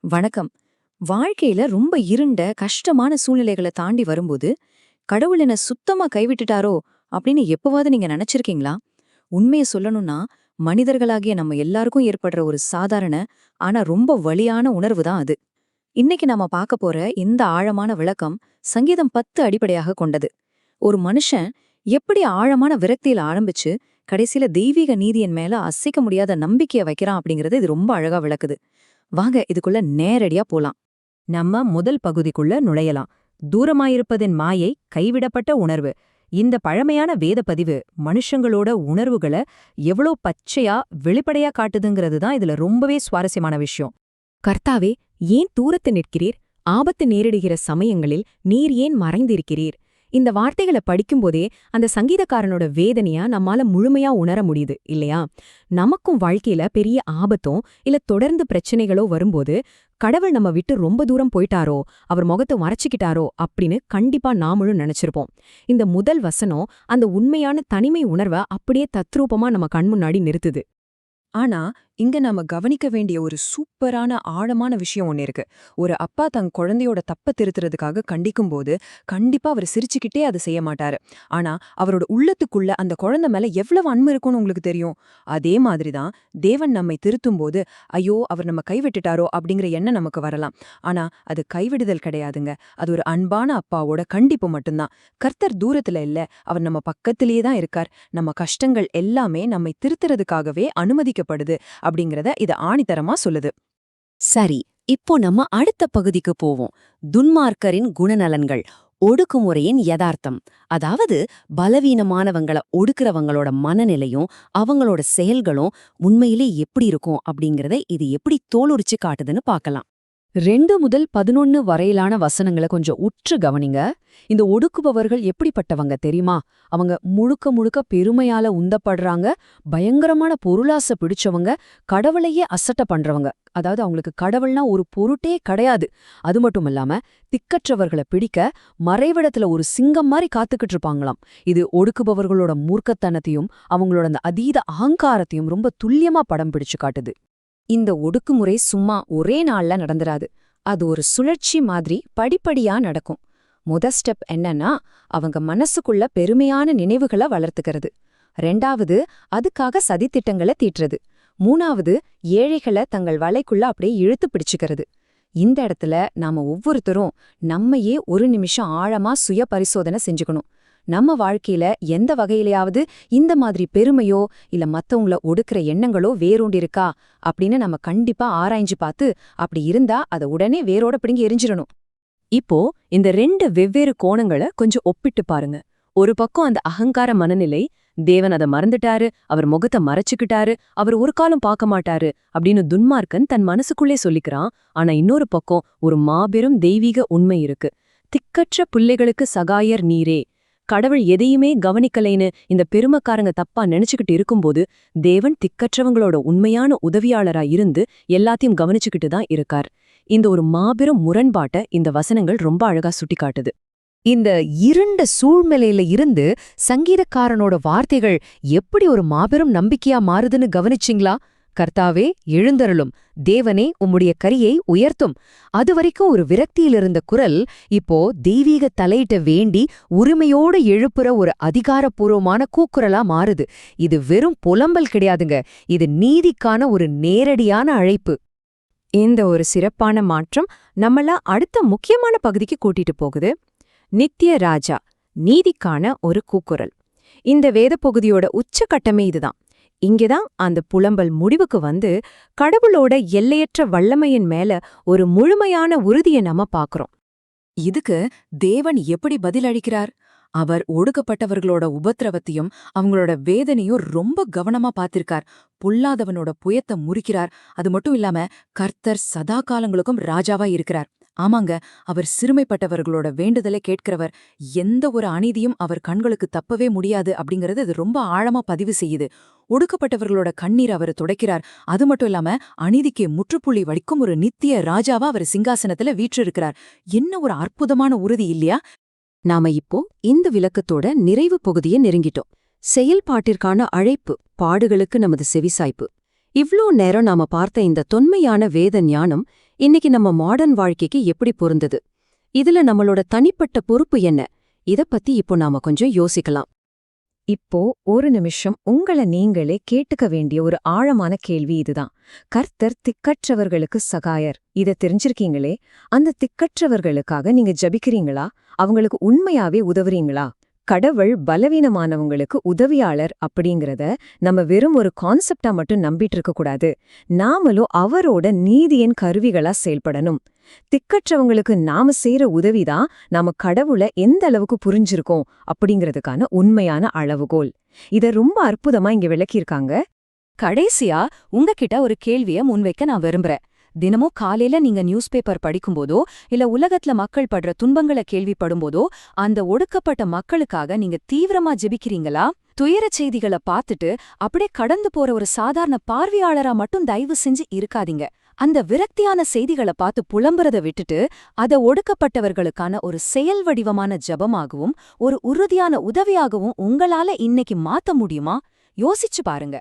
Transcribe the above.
வணக்கம். வாழ்க்கையில ரொம்ப இருண்ட, கஷ்டமான சூழ்நிலைகள தாண்டி வரும்போது, கடவுள் என்ன சுத்தமா கைவிட்டுட்டாரோ அப்படின்னு எப்பவாவது நீங்க நெனச்சிருக்கீங்களா? உண்மைய சொல்லணும்னா, மனிதர்களாகிய நம்ம எல்லாருக்கும் ஏற்படுற ஒரு சாதாரண, ஆனா ரொம்ப வலியான உணர்வு தான் அது. இன்னைக்கு நாம பார்க்க போற இந்த ஆழமான விளக்கம், சங்கீதம் 10 அடிப்படையாக கொண்டது. ஒரு மனுஷன் எப்படி ஆழமான விரக்தியில ஆரம்பிச்சு, கடைசியில தெய்வீக நீதியின் மேல அசைக்க முடியாத நம்பிக்கைய வைக்கிறான் அப்படிங்கறது இது ரொம்ப அழகா விளக்குது. வாங்க இதுக்குள்ள நேரடியா போலாம். நம்ம முதல் பகுதிக்குள்ள நுழையலாம். தூரமாயிருப்பதின் மாயை, கைவிடப்பட்ட உணர்வு. இந்த பழமையான வேதப்பதிவு மனுஷங்களோட உணர்வுகள எவ்வளோ பச்சையா, வெளிப்படையா காட்டுதுங்கிறது தான் இதுல ரொம்பவே சுவாரஸ்யமான விஷயம். கர்த்தாவே, ஏன் தூரத்து நிற்கிறீர்? ஆபத்து நேரிடுகிற சமயங்களில் நீர் ஏன் மறைந்திருக்கிறீர்? இந்த வார்த்தைகளை படிக்கும்போதே அந்த சங்கீதக்காரனோட வேதனையா நம்மால முழுமையா உணர முடியுது இல்லையா? நமக்கும் வாழ்க்கையில பெரிய ஆபத்தோ இல்ல தொடர்ந்து பிரச்சனைகளோ வரும்போது கடவுள் நம்ம விட்டு ரொம்ப தூரம் போயிட்டாரோ, அவர் முகத்தை மறைச்சிக்கிட்டாரோ அப்படின்னு கண்டிப்பா நாமளும் நினைச்சிருப்போம். இந்த முதல் வசனம் அந்த உண்மையான தனிமை உணர்வை அப்படியே தத்ரூபமா நம்ம கண் முன்னாடி நிறுத்துது. ஆனா, இங்க நாம கவனிக்க வேண்டிய ஒரு சூப்பரான ஆழமான விஷயம் ஒண்ணு இருக்கு. ஒரு அப்பா தன் குழந்தையோட தப்ப திருத்துறதுக்காக கண்டிக்கும்போது, கண்டிப்பா அவர் சிரிச்சுக்கிட்டே அதை செய்ய மாட்டாரு. ஆனா, அவரோட உள்ளத்துக்குள்ள அந்த குழந்தை மேல எவ்வளவு அன்பு இருக்கும்னு உங்களுக்கு தெரியும். அதே மாதிரி தான் தேவன் நம்மை திருத்தும்போது, ஐயோ அவர் நம்ம கைவிட்டுட்டாரோ அப்படிங்கிற எண்ணம் நமக்கு வரலாம். ஆனா, அது கைவிடுதல் கிடையாதுங்க. அது ஒரு அன்பான அப்பாவோட கண்டிப்பு மட்டும்தான். கர்த்தர் தூரத்துல இல்ல, அவர் நம்ம பக்கத்திலேயே தான் இருக்கார். நம்ம கஷ்டங்கள் எல்லாமே நம்மை திருத்துறதுக்காகவே அனுமதிக்கப்படுது அப்படிங்கறத இது ஆணித்தரமா சொல்லுது. சரி, இப்போ நம்ம அடுத்த பகுதிக்கு போவோம். துன்மார்க்கரின் குணநலன்கள், ஒடுக்குமுறையின் யதார்த்தம். அதாவது பலவீனமானவங்கள ஒடுக்குறவங்களோட மனநிலையும் அவங்களோட செயல்களும் உண்மையிலே எப்படி இருக்கும் அப்படிங்கறத இது எப்படி தோலுரிச்சு காட்டுதுன்னு பார்க்கலாம். 2 முதல் 11 வரையிலான வசனங்களை கொஞ்சம் உற்று கவனிங்க. இந்த ஒடுக்குபவர்கள் எப்படிப்பட்டவங்க தெரியுமா? அவங்க முழுக்க முழுக்க பெருமையால உந்தப்படுறாங்க, பயங்கரமான பொருளாசை பிடிச்சவங்க, கடவுளையே அசட்ட பண்றவங்க. அதாவது அவங்களுக்கு கடவுள்னா ஒரு பொருட்டே கிடையாது. அது மட்டும் இல்லாம திக்கற்றவர்களை பிடிக்க மறைவிடத்துல ஒரு சிங்கம் மாதிரி காத்துக்கிட்டு இருப்பாங்களாம். இது ஒடுக்குபவர்களோட மூர்க்கத்தனத்தையும் அவங்களோட அந்த அதீத அகங்காரத்தையும் ரொம்ப துல்லியமா படம் பிடிச்சு காட்டுது. இந்த ஒடுக்குமுறை சும்மா ஒரே நாள்ல நடந்துராது. அது ஒரு சுழற்சி மாதிரி படிப்படியா நடக்கும். ஸ்டெப் என்னன்னா, அவங்க மனசுக்குள்ள பெருமையான நினைவுகளை வளர்த்துக்கிறது. 2வது, அதுக்காக சதித்திட்டங்களை தீட்டுறது. 3வது, ஏழைகளை தங்கள் வலைக்குள்ள அப்படியே இழுத்து பிடிச்சுக்கிறது. இந்த இடத்துல நாம ஒவ்வொருத்தரும் நம்மையே ஒரு நிமிஷம் ஆழமா சுய பரிசோதனை செஞ்சுக்கணும். நம்ம வாழ்க்கையில எந்த வகையிலையாவது இந்த மாதிரி பெருமையோ இல்ல மத்தவங்கள ஒடுக்குற எண்ணங்களோ வேரூண்டிருக்கா அப்படின்னு நம்ம கண்டிப்பா ஆராய்ஞ்சு பார்த்து, அப்படி இருந்தா அதை உடனே வேரோட பிடுங்கி எரிஞ்சிடணும். இப்போ இந்த 2 வெவ்வேறு கோணங்களை கொஞ்சம் ஒப்பிட்டு பாருங்க. ஒரு பக்கம் அந்த அகங்கார மனநிலை, தேவன் அதை மறந்துட்டாரு, அவர் முகத்தை மறைச்சுக்கிட்டாரு, அவர் ஒரு காலம் பார்க்க மாட்டாரு அப்படின்னு துன்மார்க்கன் தன் மனசுக்குள்ளே சொல்லிக்கிறான். ஆனா இன்னொரு பக்கம் ஒரு மாபெரும் தெய்வீக உண்மை இருக்கு. திக்கற்ற பிள்ளைகளுக்கு சகாயர் நீரே. கடவுள் எதையுமே கவனிக்கலைன்னு இந்த பெருமக்காரங்க தப்பா நினைச்சுக்கிட்டு இருக்கும்போது, தேவன் திக்கற்றவங்களோட உண்மையான உதவியாளரா இருந்து எல்லாத்தையும் கவனிச்சுக்கிட்டு தான் இருக்கார். இந்த ஒரு மாபெரும் முரண்பாட்டை இந்த வசனங்கள் ரொம்ப அழகா சுட்டிக்காட்டுது. இந்த இருண்ட சூழ்நிலையில இருந்து சங்கீதக்காரனோட வார்த்தைகள் எப்படி ஒரு மாபெரும் நம்பிக்கையா மாறுதுன்னு கவனிச்சிங்களா? கர்த்தாவே எழுந்தருளும், தேவனே உம்முடைய கரியை உயர்த்தும். அதுவரைக்கும் ஒரு விரக்தியிலிருந்த குரல் இப்போ தெய்வீக தலையிட்ட வேண்டி உரிமையோடு எழுப்புற ஒரு அதிகாரப்பூர்வமான கூக்குரலா மாறுது. இது வெறும் புலம்பல் கிடையாதுங்க, இது நீதிக்கான ஒரு நேரடியான அழைப்பு. இந்த ஒரு சிறப்பான மாற்றம் நம்மள அடுத்த முக்கியமான பகுதிக்கு கூட்டிட்டு போகுது. நித்திய ராஜா, நீதிக்கான ஒரு கூக்குரல். இந்த வேத பகுதியோட உச்சகட்டமே இதுதான். இங்கேதான் அந்த புலம்பல் முடிவுக்கு வந்து கடவுளோட எல்லையற்ற வல்லமையின் மேல ஒரு முழுமையான உறுதியை நம்ம பாக்குறோம். இதுக்கு தேவன் எப்படி பதிலளிக்கிறார்? அவர் ஒடுக்கப்பட்டவர்களோட உபத்திரவத்தையும் அவங்களோட வேதனையும் ரொம்ப கவனமா பார்த்திருக்கார். பொல்லாதவனோட புயத்தை முறிக்கிறார். அது மட்டும் இல்லாம கர்த்தர் சதா காலங்களுக்கும் ராஜாவா இருக்கிறார். ஆமாங்க, அவர் சிறுமைப்பட்டவர்களோட வேண்டுதலை கேட்கிறவர். எந்த ஒரு அநீதியும் அவர் கண்களுக்கு தப்பவே முடியாது அப்படிங்கறது இது ரொம்ப ஆழமா பதிவு செய்யுது. ஒடுக்கப்பட்டவர்களோட கண்ணீர் அவர் துடைக்கிறார். அது மட்டும் இல்லாம அநீதிக்கு முற்றுப்புள்ளி வைக்கும் ஒரு நித்திய ராஜாவா அவர் சிங்காசனத்துல வீற்றிருக்கிறார். என்ன ஒரு அற்புதமான உறுதி இல்லையா? நாம இப்போ இந்த விளக்கத்தோட நிறைவு பகுதியை நெருங்கிட்டோம். செயல்பாட்டிற்கான அழைப்பு, பாடுகளுக்கு நமது செவிசாய்ப்பு. இவ்ளோ நேரம் நாம பார்த்த இந்த தொன்மையான வேத ஞானம் இன்னைக்கு நம்ம மாடர்ன் வாழ்க்கைக்கு எப்படி பொருந்தது? இதுல நம்மளோட தனிப்பட்ட பொறுப்பு என்ன? இத பத்தி இப்போ நாம கொஞ்சம் யோசிக்கலாம். இப்போ ஒரு நிமிஷம் உங்கள நீங்களே கேட்டுக்க வேண்டிய ஒரு ஆழமான கேள்வி இதுதான். கர்த்தர் திக்கற்றவர்களுக்கு சகாயர். இத தெரிஞ்சிருக்கீங்களே, அந்த திக்கற்றவர்களுக்காக நீங்க ஜபிக்கிறீங்களா? அவங்களுக்கு உண்மையாவே உதவுறீங்களா? கடவுள் பலவீனமானவங்களுக்கு உதவியாளர் அப்படிங்கறத நம்ம வெறும் ஒரு கான்செப்டா மட்டும் நம்பிட்டு இருக்க கூடாது. நாமளும் அவரோட நீதியின் கருவிகளா செயல்படணும். திக்கற்றவங்களுக்கு நாம செய்யற உதவிதான் நாம கடவுளை எந்த அளவுக்கு புரிஞ்சிருக்கோம் அப்படிங்கறதுக்கான உண்மையான அளவுகோல். இத ரொம்ப அற்புதமா இங்க விளக்கியிருக்காங்க. கடைசியா உங்ககிட்ட ஒரு கேள்விய முன்வைக்க நான் விரும்புறேன். தினமும் காலையில நீங்க நியூஸ் பேப்பர் படிக்கும்போதோ இல்ல உலகத்துல மக்கள் படுற துன்பங்களை கேள்விப்படும்போதோ அந்த ஒடுக்கப்பட்ட மக்களுக்காக நீங்க தீவிரமா ஜெபிக்கிறீங்களா? துயரச் செய்திகளை பார்த்துட்டு அப்படியே கடந்து போற ஒரு சாதாரண பார்வையாளரா மட்டும் தயவு செஞ்சு இருக்காதீங்க. அந்த விரக்தியான செய்திகளை பார்த்து புலம்புறத விட்டுட்டு அத ஒடுக்கப்பட்டவர்களுக்கான ஒரு செயல் வடிவமான ஜெபமாகவும் ஒரு உறுதியான உதவியாகவும் உங்களால இன்னைக்கு மாத்த முடியுமா? யோசிச்சு பாருங்க.